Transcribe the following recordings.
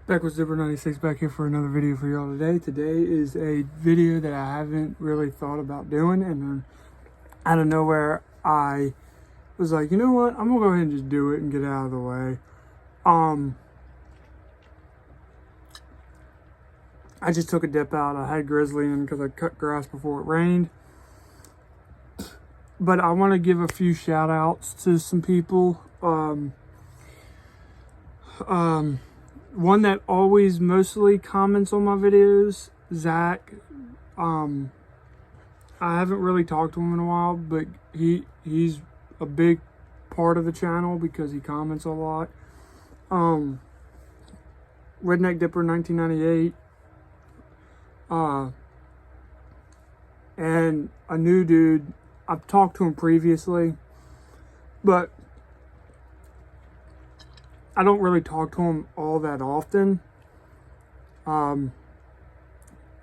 Back with Zipper96 back here for another video for y'all today. Today is a video that I haven't really thought about doing, and then out of nowhere I was like, you know what, I'm gonna go ahead and just do it and get it out of the way. I just took a dip out. I had grizzly in because I cut grass before it rained. But I want to give a few shout outs to some people. One that always mostly comments on my videos, Zach. I haven't really talked to him in a while, but he's a big part of the channel because he comments a lot. Redneck Dipper 1998. And a new dude. I've talked to him previously, but I don't really talk to him all that often.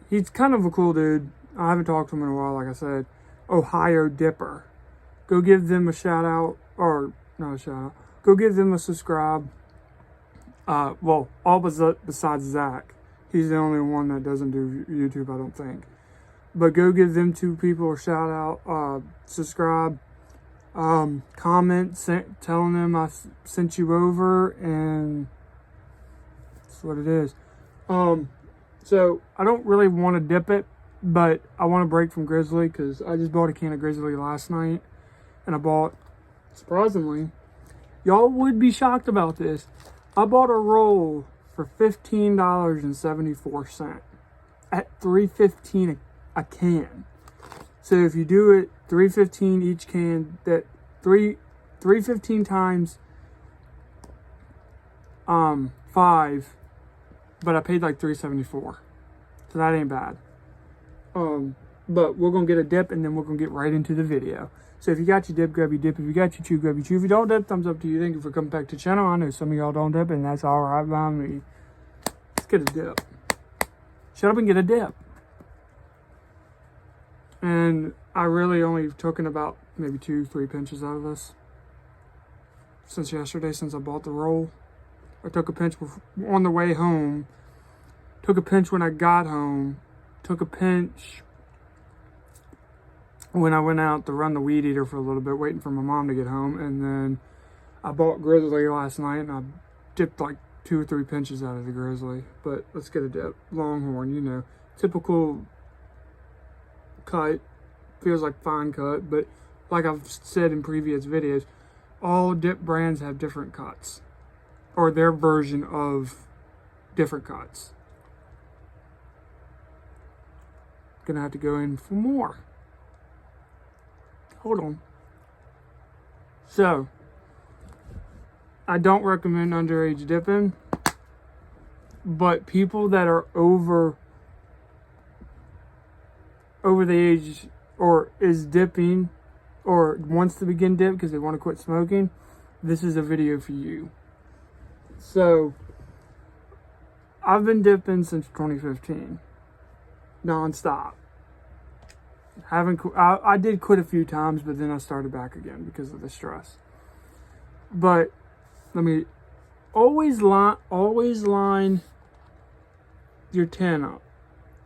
He's kind of a cool dude. I haven't talked to him in a while, like I said. Ohio Dipper. Go give them a shout out, or not a shout out. Go give them a subscribe. Well, all besides Zach. He's the only one that doesn't do YouTube, I don't think. But go give them two people a shout out, subscribe, comment, telling them I sent you over, and that's what it is. So I don't really want to dip it, but I want to break from Grizzly because I just bought a can of Grizzly last night, and I bought, surprisingly, y'all would be shocked about this, I bought a roll for $15.74 at $3.15 a can. So if you do it $3.15 each can, that $3.15 times 5, but I paid like $3.74, so that ain't bad. But we're gonna get a dip and then we're gonna get right into the video. So if you got your dip, grab your dip. If you got your chew, grab your chew. If you don't dip, thumbs up to you. Thank you for coming back to the channel. I know some of y'all don't dip, and that's all right by me. Let's get a dip. Shut up and get a dip. And I really only taken about maybe 2-3 pinches out of this since yesterday, since I bought the roll. I took a pinch on the way home, took a pinch when I got home, took a pinch when I went out to run the weed eater for a little bit, waiting for my mom to get home, and then I bought Grizzly last night, and I dipped like 2 or 3 pinches out of the Grizzly. But let's get a dip. Longhorn, you know, typical cut, feels like fine cut, but like I've said in previous videos, all dip brands have different cuts, or their version of different cuts. Gonna have to go in for more. Hold on. So I don't recommend underage dipping, but people that are over the age, or is dipping, or wants to begin dip because they want to quit smoking, this is a video for you. So I've been dipping since 2015, non-stop. I did quit a few times, but then I started back again because of the stress. But let me always line your tin up.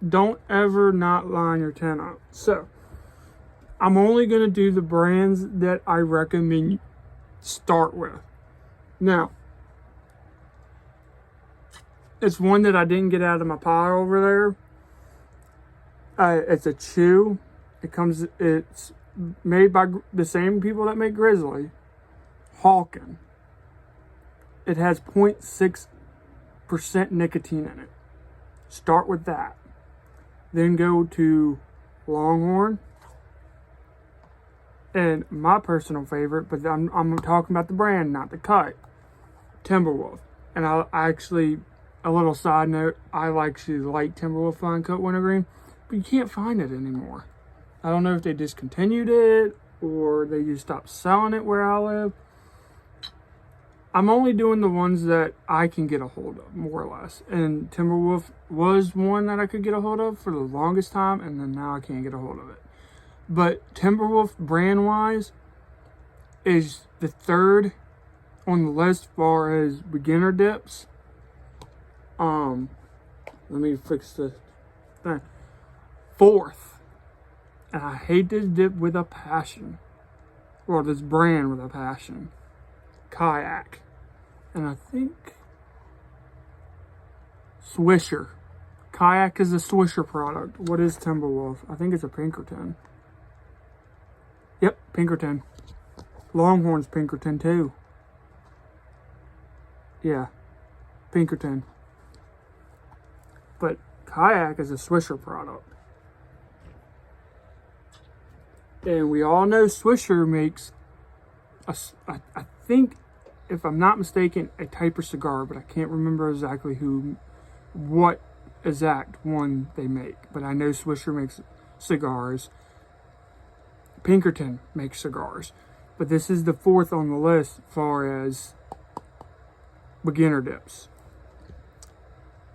Don't ever not line your tin up. So I'm only going to do the brands that I recommend you start with. Now, it's one that I didn't get out of my pile over there. It's a chew. It's made by the same people that make Grizzly, Hawken. It has 0.6% nicotine in it. Start with that. Then go to Longhorn. And my personal favorite, but I'm talking about the brand, not the cut, Timberwolf. And I actually, a little side note, I actually like Timberwolf Fine Cut Wintergreen, but you can't find it anymore. I don't know if they discontinued it or they just stopped selling it where I live. I'm only doing the ones that I can get a hold of, more or less. And Timberwolf was one that I could get a hold of for the longest time, and then now I can't get a hold of it. But Timberwolf, brand-wise, is the third on the list as far as beginner dips. Let me fix this thing. Fourth, and I hate this dip with a passion, or this brand with a passion, Kayak. And I think Swisher. Kayak is a Swisher product. What is Timberwolf? I think it's a Pinkerton. Yep, Pinkerton. Longhorn's Pinkerton too. Yeah, Pinkerton. But Kayak is a Swisher product. And we all know Swisher makes, I think, if I'm not mistaken, a type of cigar, but I can't remember exactly what exact one they make. But I know Swisher makes cigars. Pinkerton makes cigars. But this is the fourth on the list as far as beginner dips.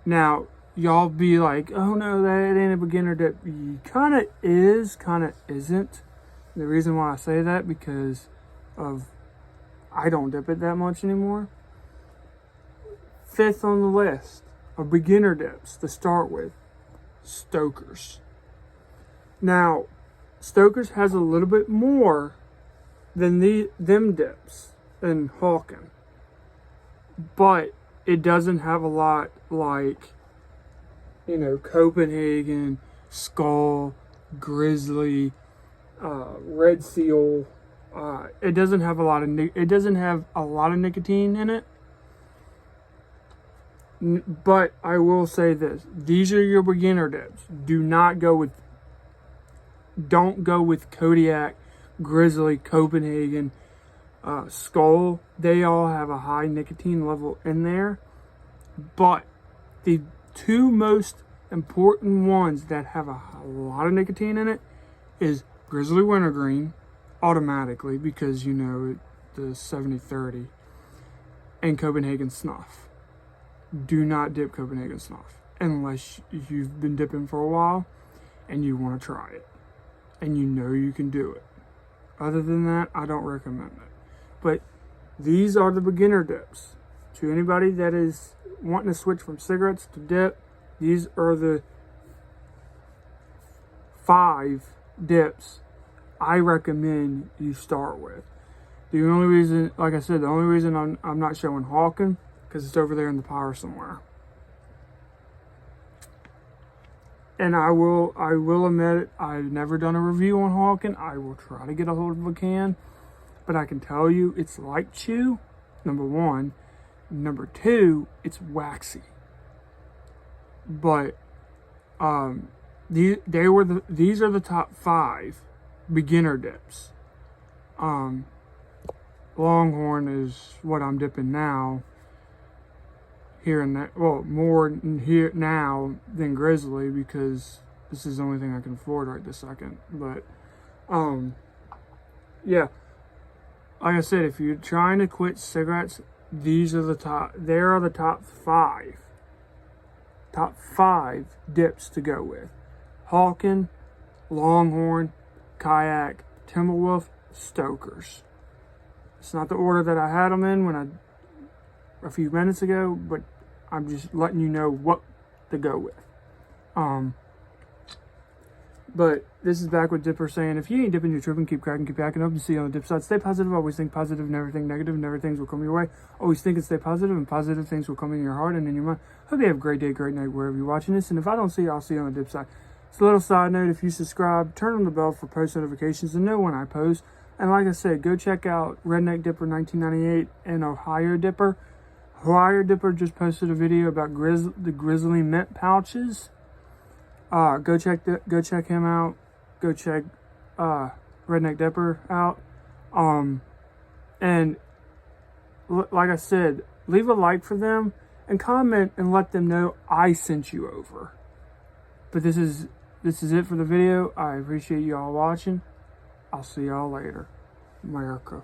Now, y'all be like, oh no, that ain't a beginner dip. Kind of is, kind of isn't. The reason why I say that, because of I don't dip it that much anymore. Fifth on the list of beginner dips to start with, Stoker's. Now, Stoker's has a little bit more than them dips than Hawken, but it doesn't have a lot like, you know, Copenhagen, Skull, Grizzly, Red Seal. It doesn't have a lot of nicotine in it. But I will say this: these are your beginner dips. Don't go with Kodiak, Grizzly, Copenhagen, Skull. They all have a high nicotine level in there. But the two most important ones that have a lot of nicotine in it is Grizzly Wintergreen, automatically, because you know the 70-30, and Copenhagen Snuff. Do not dip Copenhagen Snuff unless you've been dipping for a while and you want to try it and you know you can do it. Other than that, I don't recommend it. But these are the beginner dips. To anybody that is wanting to switch from cigarettes to dip, these are the 5 dips I recommend you start with. The only reason, like I said, the only reason I'm not showing Hawken, because it's over there in the power somewhere. And I will admit it, I've never done a review on Hawken. I will try to get a hold of a can, but I can tell you it's like chew, number one. Number two, it's waxy. But these are the top 5 beginner dips. Longhorn is what I'm dipping now. Here and that, well, more here now than Grizzly, because this is the only thing I can afford right this second. But yeah, like I said, if you're trying to quit cigarettes, these are the top. There are the top 5 dips to go with: Hawken, Longhorn, Kayak, Timberwolf, Stoker's. It's not the order that I had them in a few minutes ago, but I'm just letting you know what to go with. But this is Backward Dipper saying, if you ain't dipping, you're tripping. Keep cracking, keep backing up, and see you on the dip side. Stay positive. Always think positive. Never think negative. Never things will come your way. Always think and stay positive, and positive things will come in your heart and in your mind. Hope you have a great day, great night, wherever you're watching this. And if I don't see you, I'll see you on the dip side. So a little side note, if you subscribe, turn on the bell for post notifications and know when I post. And like I said, go check out Redneck Dipper 1998 and Ohio Dipper. Ohio Dipper just posted a video about the Grizzly mint pouches. Go check him out. Go check Redneck Dipper out. And like I said, leave a like for them and comment and let them know I sent you over. But this is it for the video. I appreciate you all watching. I'll see y'all later. America.